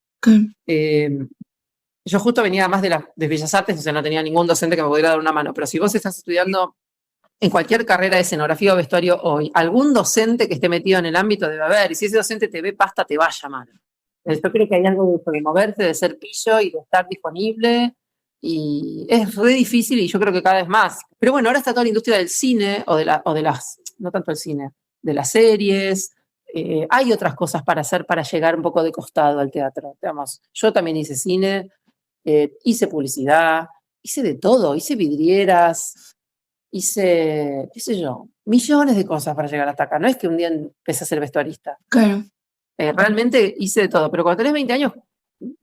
Yo justo venía más de Bellas Artes, o sea, no tenía ningún docente que me pudiera dar una mano, pero si vos estás estudiando en cualquier carrera de escenografía o vestuario hoy, algún docente que esté metido en el ámbito debe haber, y si ese docente te ve pasta, te va a llamar. Yo creo que hay algo de moverse, de ser pillo y de estar disponible, y es re difícil y yo creo que cada vez más. Pero bueno, ahora está toda la industria del cine, o de las, no tanto el cine, de las series. Hay otras cosas para hacer para llegar un poco de costado al teatro. Digamos, yo también hice cine, hice publicidad, hice de todo, hice vidrieras, hice, qué sé yo, millones de cosas para llegar hasta acá. No es que un día empecé a ser vestuarista. Claro. Realmente hice de todo, pero cuando tenés 20 años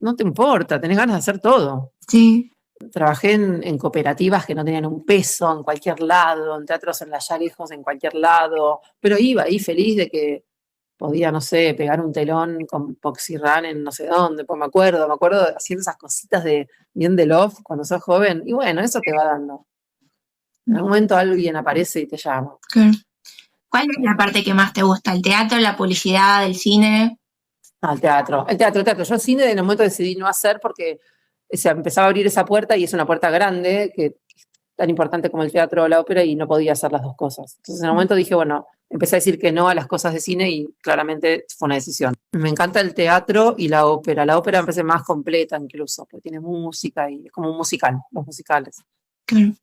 no te importa, tenés ganas de hacer todo. Sí. Trabajé en cooperativas que no tenían un peso en cualquier lado, en teatros en las lejos en cualquier lado, pero iba ahí feliz de que podía, no sé, pegar un telón con Poxirran en no sé dónde, pues me acuerdo haciendo esas cositas de bien de love cuando sos joven, y bueno, eso te va dando. En algún momento alguien aparece y te llama. Claro. ¿Cuál es la parte que más te gusta? ¿El teatro, la publicidad, el cine? El teatro. Yo cine en el momento decidí no hacer porque se empezaba a abrir esa puerta y es una puerta grande que es tan importante como el teatro o la ópera y no podía hacer las dos cosas. Entonces en el momento dije, bueno, empecé a decir que no a las cosas de cine y claramente fue una decisión. Me encanta el teatro y la ópera. La ópera me parece más completa incluso, porque tiene música y es como un musical, los musicales. Claro.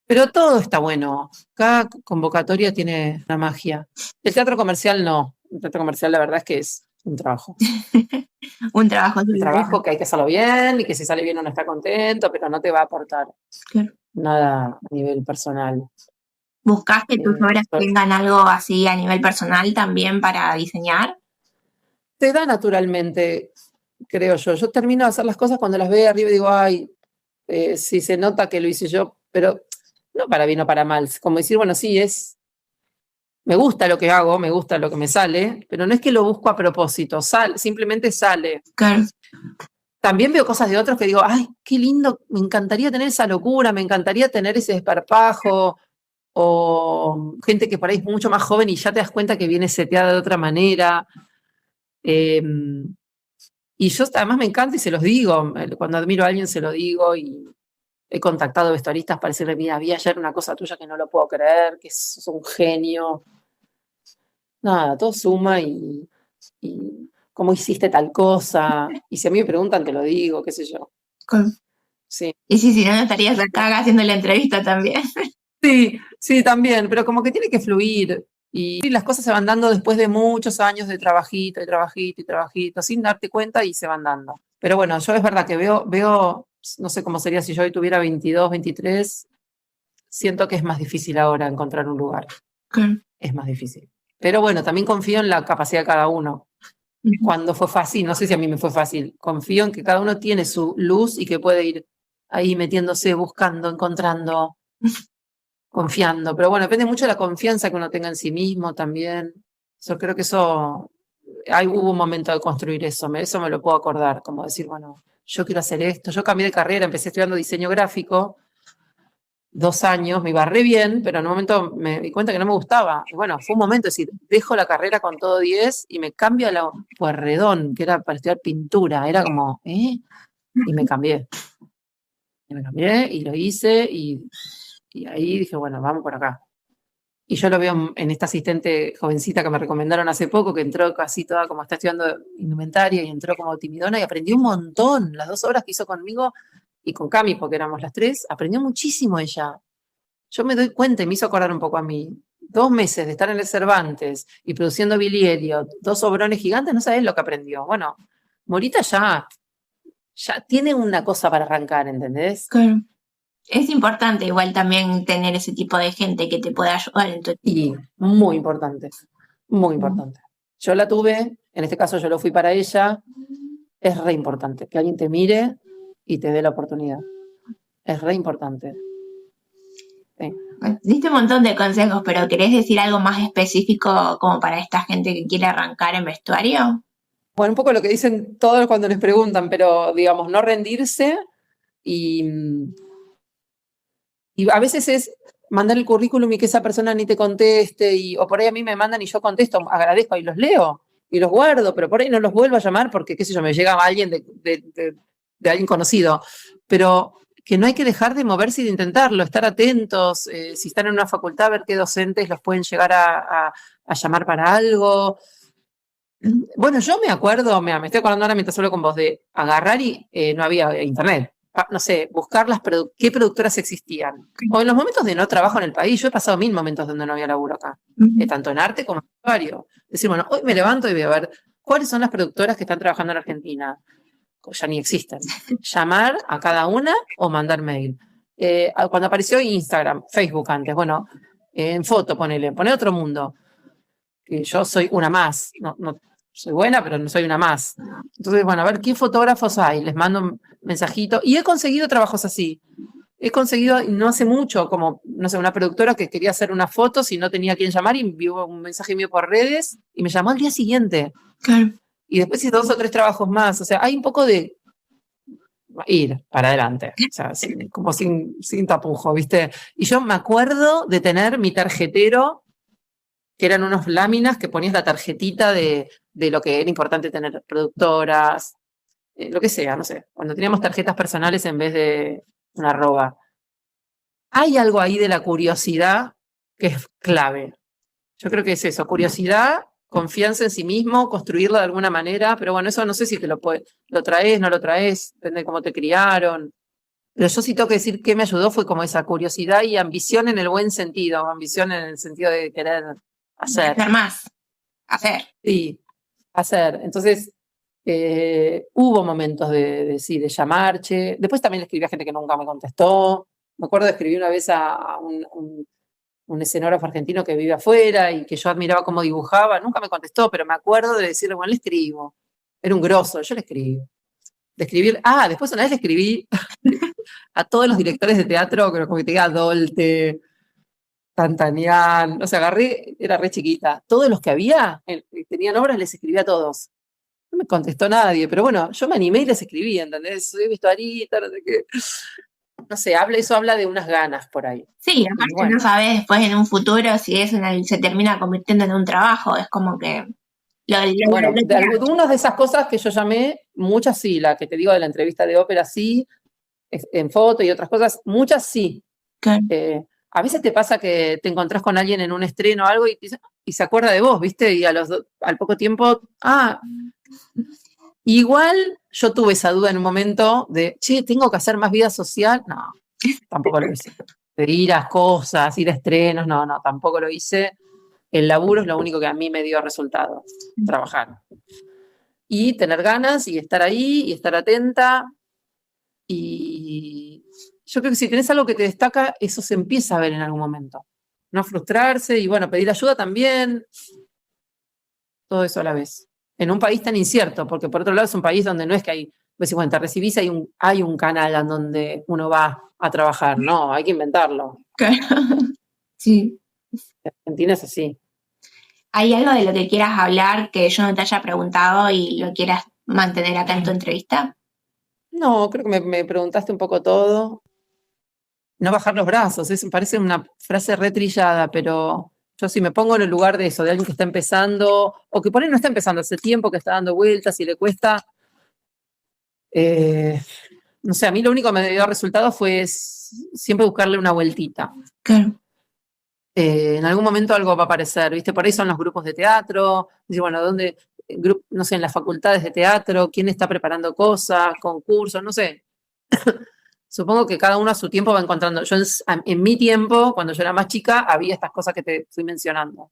Pero todo está bueno. Cada convocatoria tiene una magia. El teatro comercial no. El teatro comercial la verdad es que es un trabajo. Un trabajo. Un trabajo que hay que hacerlo bien y que si sale bien uno está contento, pero no te va a aportar nada a nivel personal. ¿Buscás que tus obras Pero tengan algo así a nivel personal también para diseñar? te da naturalmente, creo yo. Yo termino de hacer las cosas cuando las veo arriba y digo, ay, sí se nota que lo hice yo, pero no para bien o para mal. Como decir, bueno, sí, me gusta lo que hago, me gusta lo que me sale, pero no es que lo busco a propósito, simplemente sale. Claro. También veo cosas de otros que digo, ay, qué lindo, me encantaría tener esa locura, me encantaría tener ese desparpajo, o gente que por ahí es mucho más joven y ya te das cuenta que viene seteada de otra manera. Y yo además me encanta y se los digo, cuando admiro a alguien se lo digo y he contactado vestuaristas para decirle, mira, vi ayer una cosa tuya que no lo puedo creer, que sos un genio. Nada, todo suma y cómo hiciste tal cosa. Y si a mí me preguntan, te lo digo, qué sé yo. Sí. Y sí, si no, no estarías acá haciendo la entrevista también. Sí, también, pero como que tiene que fluir. Y las cosas se van dando después de muchos años de trabajito y trabajito y trabajito, sin darte cuenta y se van dando. Pero bueno, yo es verdad que veo, no sé cómo sería si yo hoy tuviera 22, 23, siento que es más difícil ahora encontrar un lugar. Es más difícil. Pero bueno, también confío en la capacidad de cada uno. Cuando fue fácil, no sé si a mí me fue fácil, confío en que cada uno tiene su luz y que puede ir ahí metiéndose, buscando, encontrando, confiando. Pero bueno, depende mucho de la confianza que uno tenga en sí mismo también. Yo creo que hubo un momento de construir eso me lo puedo acordar, como decir, bueno, yo quiero hacer esto. Yo cambié de carrera, empecé estudiando diseño gráfico, 2 años, me iba re bien, pero en un momento me di cuenta que no me gustaba. Y bueno, fue un momento de decir, dejo la carrera con todo 10 y me cambio a la Pueyrredón, que era para estudiar pintura. Era como, ¿eh? Y me cambié. Y me cambié y lo hice y ahí dije, bueno, vamos por acá. Y yo lo veo en esta asistente jovencita que me recomendaron hace poco, que entró casi toda como está estudiando indumentaria y entró como timidona y aprendió un montón. Las 2 horas que hizo conmigo y con Cami, porque éramos las 3, aprendió muchísimo ella. Yo me doy cuenta y me hizo acordar un poco a mí. 2 meses de estar en el Cervantes y produciendo Billy Elliot, 2 obrones gigantes, no sabés lo que aprendió. Bueno, Morita ya tiene una cosa para arrancar, ¿entendés? Claro. Es importante igual también tener ese tipo de gente que te pueda ayudar en tu equipo. Y muy importante, muy importante. Yo la tuve, en este caso yo lo fui para ella, es re importante que alguien te mire y te dé la oportunidad. Es re importante. Sí. Diste un montón de consejos, pero ¿querés decir algo más específico como para esta gente que quiere arrancar en vestuario? Bueno, un poco lo que dicen todos cuando les preguntan, pero digamos, no rendirse y a veces es mandar el currículum y que esa persona ni te conteste, o por ahí a mí me mandan y yo contesto, agradezco y los leo y los guardo, pero por ahí no los vuelvo a llamar porque, qué sé yo, me llega alguien de alguien conocido. Pero que no hay que dejar de moverse y de intentarlo, estar atentos, si están en una facultad, ver qué docentes los pueden llegar a llamar para algo. Bueno, yo me acuerdo, me estoy acordando ahora mientras hablo con vos, de agarrar y no había internet. No sé, buscar qué productoras existían. O en los momentos de no trabajo en el país, yo he pasado 1000 momentos donde no había laburo acá, tanto en arte como en vestuario. Decir, bueno, hoy me levanto y voy a ver cuáles son las productoras que están trabajando en Argentina. Ya ni existen. Llamar a cada una o mandar mail. Cuando apareció Instagram, Facebook antes, bueno, en foto poner otro mundo. Que yo soy una más, no soy buena, pero no soy una más. Entonces, bueno, a ver qué fotógrafos hay, les mando un mensajito. Y he conseguido trabajos así. He conseguido, no hace mucho, como, no sé, una productora que quería hacer unas fotos y no tenía a quién llamar y envió un mensaje mío por redes y me llamó al día siguiente. Claro. Y después hice 2 o 3 trabajos más. O sea, hay un poco de ir para adelante, o sea, como sin tapujo, ¿viste? Y yo me acuerdo de tener mi tarjetero, que eran unos láminas que ponías la tarjetita de lo que era importante tener, productoras, lo que sea, no sé, cuando teníamos tarjetas personales en vez de una arroba. Hay algo ahí de la curiosidad que es clave. Yo creo que es eso, curiosidad, confianza en sí mismo, construirlo de alguna manera, pero bueno, eso no sé si te lo traes, no lo traes, depende de cómo te criaron. Pero yo sí tengo que decir que me ayudó fue como esa curiosidad y ambición en el buen sentido, ambición en el sentido de querer hacer. Hacer más. Hacer. Sí, hacer. Entonces, hubo momentos de llamar, che. Después también le escribí a gente que nunca me contestó. Me acuerdo de escribir una vez a un escenógrafo argentino que vive afuera y que yo admiraba cómo dibujaba, nunca me contestó, pero me acuerdo de decirle, bueno, le escribo. Era un grosso, yo le escribo. De escribir, después una vez le escribí a todos los directores de teatro, pero como que te diga Dolte, Tantanian, o sea, agarré, era re chiquita, todos los que había, tenían obras, les escribí a todos. No me contestó nadie, pero bueno, yo me animé y les escribí, ¿entendés? Soy vestuarista, no sé qué. No sé, eso habla de unas ganas por ahí. Sí, aparte bueno. no sabes después en un futuro si se termina convirtiendo en un trabajo, es como que... Bueno, de algunas de esas cosas que yo llamé, muchas sí, la que te digo de la entrevista de ópera sí, en foto y otras cosas, muchas sí. A veces te pasa que te encontrás con alguien en un estreno o algo y se acuerda de vos, ¿viste? Y al poco tiempo, igual yo tuve esa duda en un momento de, che, ¿tengo que hacer más vida social? No, tampoco lo hice. De ir a cosas, ir a estrenos, no, tampoco lo hice. El laburo es lo único que a mí me dio resultados, trabajar. Y tener ganas y estar ahí y estar atenta. Y yo creo que si tenés algo que te destaca, eso se empieza a ver en algún momento. No frustrarse y bueno, pedir ayuda también. Todo eso a la vez. En un país tan incierto, porque por otro lado es un país donde no es que hay, pues bueno, te recibís, hay un canal en donde uno va a trabajar. No, hay que inventarlo. Sí. Argentina es así. ¿Hay algo de lo que quieras hablar que yo no te haya preguntado y lo quieras mantener acá en tu entrevista? No, creo que me preguntaste un poco todo. No bajar los brazos, parece una frase retrillada, pero yo si me pongo en el lugar de eso, de alguien que está empezando, o que por ahí no está empezando, hace tiempo que está dando vueltas y le cuesta, no sé, a mí lo único que me dio resultado fue siempre buscarle una vueltita. Claro. En algún momento algo va a aparecer, ¿viste? Por ahí son los grupos de teatro, bueno, ¿dónde? No sé, en las facultades de teatro, quién está preparando cosas, concursos, no sé. Supongo que cada uno a su tiempo va encontrando. Yo en mi tiempo, cuando yo era más chica, había estas cosas que te fui mencionando.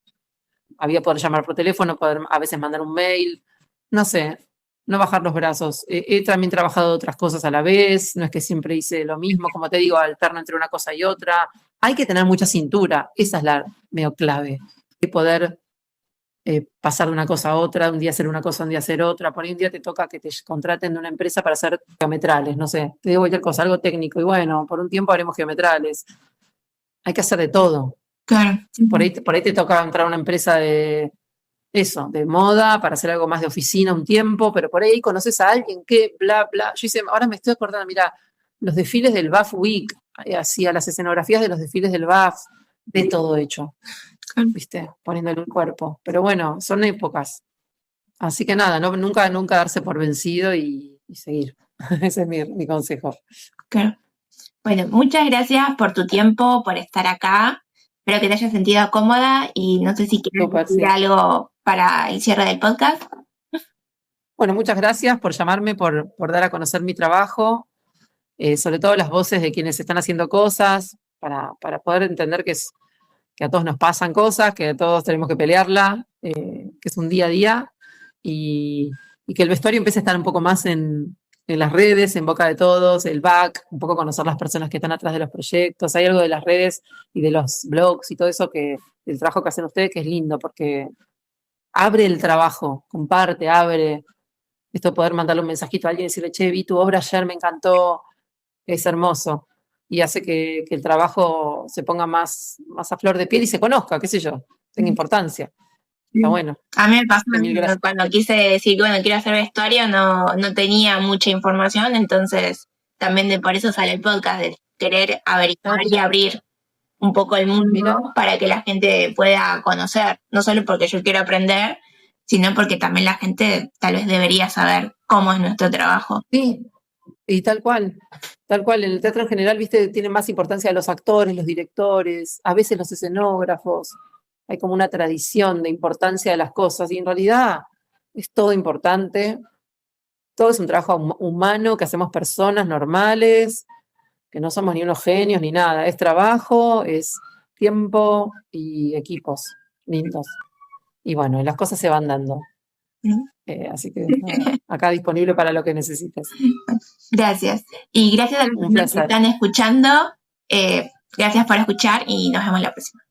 Había poder llamar por teléfono, poder a veces mandar un mail, no sé, no bajar los brazos. He también trabajado otras cosas a la vez, no es que siempre hice lo mismo, como te digo, alterno entre una cosa y otra. Hay que tener mucha cintura, esa es la medio clave. Y poder pasar de una cosa a otra, un día hacer una cosa, un día hacer otra. Por ahí un día te toca que te contraten de una empresa para hacer geometrales, no sé, te digo cualquier cosa, algo técnico, y bueno, por un tiempo haremos geometrales. Hay que hacer de todo. Claro. Por ahí te toca entrar a una empresa de moda, para hacer algo más de oficina un tiempo, pero por ahí conoces a alguien que, bla, bla. Yo ahora me estoy acordando, mira, los desfiles del BAF Week, hacía las escenografías de los desfiles del BAF, de todo hecho. ¿Viste? Poniéndole un cuerpo. Pero bueno, son épocas. Así que nada, nunca darse por vencido y seguir. Ese es mi consejo. Claro. Bueno, muchas gracias por tu tiempo, por estar acá. Espero que te hayas sentido cómoda y no sé si quieres decir algo para el cierre del podcast. Bueno, muchas gracias por llamarme, por dar a conocer mi trabajo, sobre todo las voces de quienes están haciendo cosas, para poder entender que a todos nos pasan cosas, que todos tenemos que pelearla, que es un día a día, y que el vestuario empiece a estar un poco más en las redes, en boca de todos, el back, un poco conocer las personas que están atrás de los proyectos. Hay algo de las redes y de los blogs y todo eso, el trabajo que hacen ustedes, que es lindo, porque abre el trabajo, comparte, abre. Esto de poder mandarle un mensajito a alguien y decirle, che, vi tu obra ayer, me encantó, es hermoso. Y hace que el trabajo se ponga más a flor de piel y se conozca, qué sé yo, tenga importancia. Está bueno. A mí me pasó cuando quise decir, bueno, quiero hacer vestuario, no tenía mucha información, entonces también por eso sale el podcast, de querer averiguar y abrir un poco el mundo para que la gente pueda conocer, no solo porque yo quiero aprender, sino porque también la gente tal vez debería saber cómo es nuestro trabajo. Sí, y tal cual. En el teatro en general, viste, tiene más importancia los actores, los directores, a veces los escenógrafos. Hay como una tradición de importancia de las cosas y en realidad es todo importante. Todo es un trabajo humano que hacemos personas normales, que no somos ni unos genios ni nada. Es trabajo, es tiempo y equipos lindos. Y bueno, las cosas se van dando. Así que acá disponible para lo que necesites. Gracias. Y gracias a los que nos están escuchando. Gracias por escuchar y nos vemos la próxima.